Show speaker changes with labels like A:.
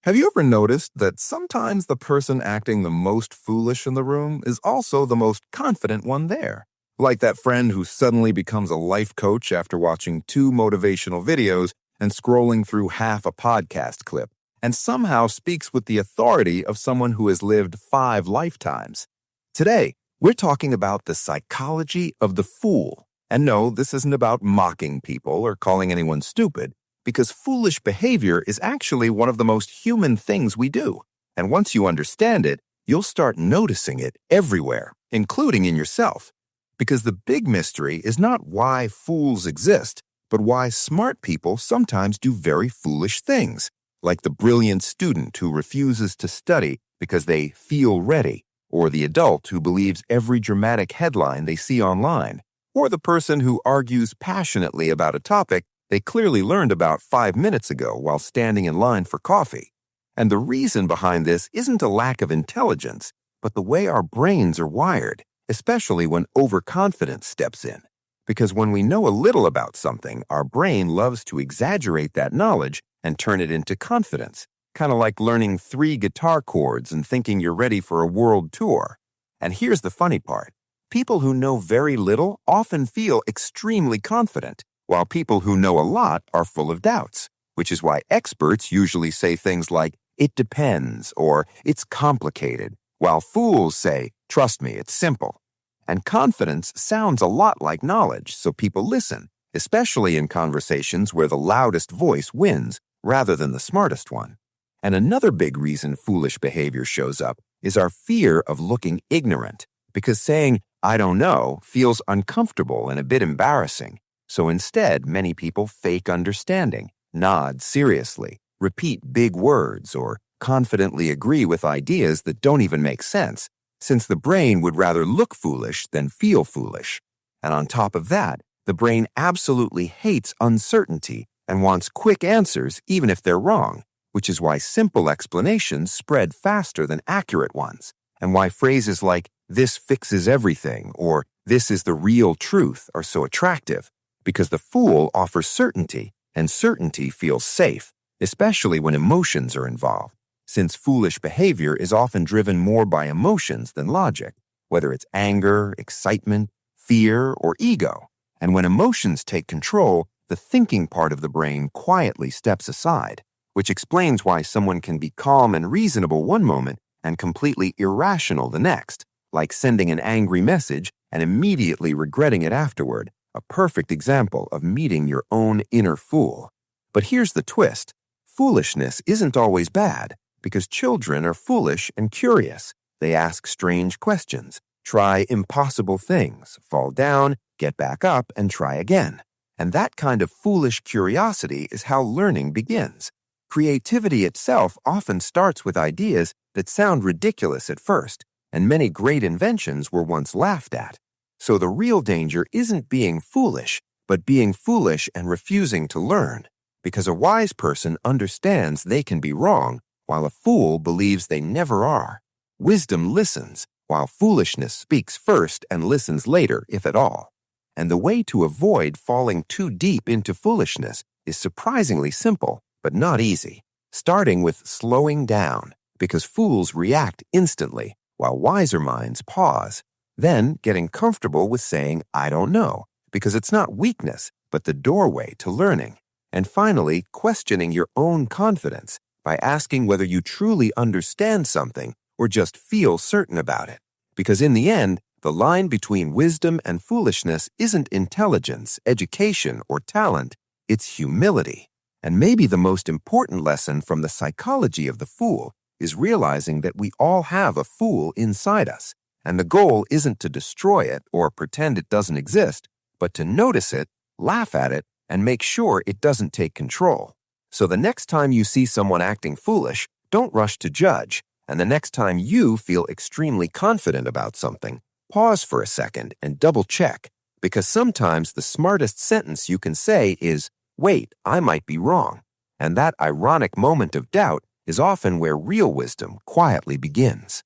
A: Have you ever noticed that sometimes the person acting the most foolish in the room is also the most confident one there? Like that friend who suddenly becomes a life coach after watching two motivational videos and scrolling through half a podcast clip, and somehow speaks with the authority of someone who has lived 5 lifetimes. Today, we're talking about the psychology of the fool. And no, this isn't about mocking people or calling anyone stupid, because foolish behavior is actually one of the most human things we do. And once you understand it, you'll start noticing it everywhere, including in yourself. Because the big mystery is not why fools exist, but why smart people sometimes do very foolish things, like the brilliant student who refuses to study because they feel ready, or the adult who believes every dramatic headline they see online, or the person who argues passionately about a topic they clearly learned about 5 minutes ago while standing in line for coffee. And the reason behind this isn't a lack of intelligence, but the way our brains are wired, especially when overconfidence steps in. Because when we know a little about something, our brain loves to exaggerate that knowledge and turn it into confidence, kind of like learning 3 guitar chords and thinking you're ready for a world tour. And here's the funny part. People who know very little often feel extremely confident, while people who know a lot are full of doubts, which is why experts usually say things like, "It depends," or "It's complicated," while fools say, "Trust me, it's simple." And confidence sounds a lot like knowledge, so people listen, especially in conversations where the loudest voice wins rather than the smartest one. And another big reason foolish behavior shows up is our fear of looking ignorant, because saying, "I don't know," feels uncomfortable and a bit embarrassing. So instead, many people fake understanding, nod seriously, repeat big words, or confidently agree with ideas that don't even make sense, since the brain would rather look foolish than feel foolish. And on top of that, the brain absolutely hates uncertainty and wants quick answers even if they're wrong, which is why simple explanations spread faster than accurate ones, and why phrases like, "This fixes everything," or "This is the real truth" are so attractive. Because the fool offers certainty, and certainty feels safe, especially when emotions are involved, since foolish behavior is often driven more by emotions than logic, whether it's anger, excitement, fear, or ego. And when emotions take control, the thinking part of the brain quietly steps aside, which explains why someone can be calm and reasonable one moment and completely irrational the next, like sending an angry message and immediately regretting it afterward. A perfect example of meeting your own inner fool. But here's the twist. Foolishness isn't always bad, because children are foolish and curious. They ask strange questions, try impossible things, fall down, get back up, and try again. And that kind of foolish curiosity is how learning begins. Creativity itself often starts with ideas that sound ridiculous at first, and many great inventions were once laughed at. So the real danger isn't being foolish, but being foolish and refusing to learn, because a wise person understands they can be wrong, while a fool believes they never are. Wisdom listens, while foolishness speaks first and listens later, if at all. And the way to avoid falling too deep into foolishness is surprisingly simple, but not easy, starting with slowing down, because fools react instantly, while wiser minds pause. Then getting comfortable with saying, "I don't know," because it's not weakness, but the doorway to learning. And finally, questioning your own confidence by asking whether you truly understand something or just feel certain about it. Because in the end, the line between wisdom and foolishness isn't intelligence, education, or talent, it's humility. And maybe the most important lesson from the psychology of the fool is realizing that we all have a fool inside us. And the goal isn't to destroy it or pretend it doesn't exist, but to notice it, laugh at it, and make sure it doesn't take control. So the next time you see someone acting foolish, don't rush to judge. And the next time you feel extremely confident about something, pause for a second and double check. Because sometimes the smartest sentence you can say is, "Wait, I might be wrong." And that ironic moment of doubt is often where real wisdom quietly begins.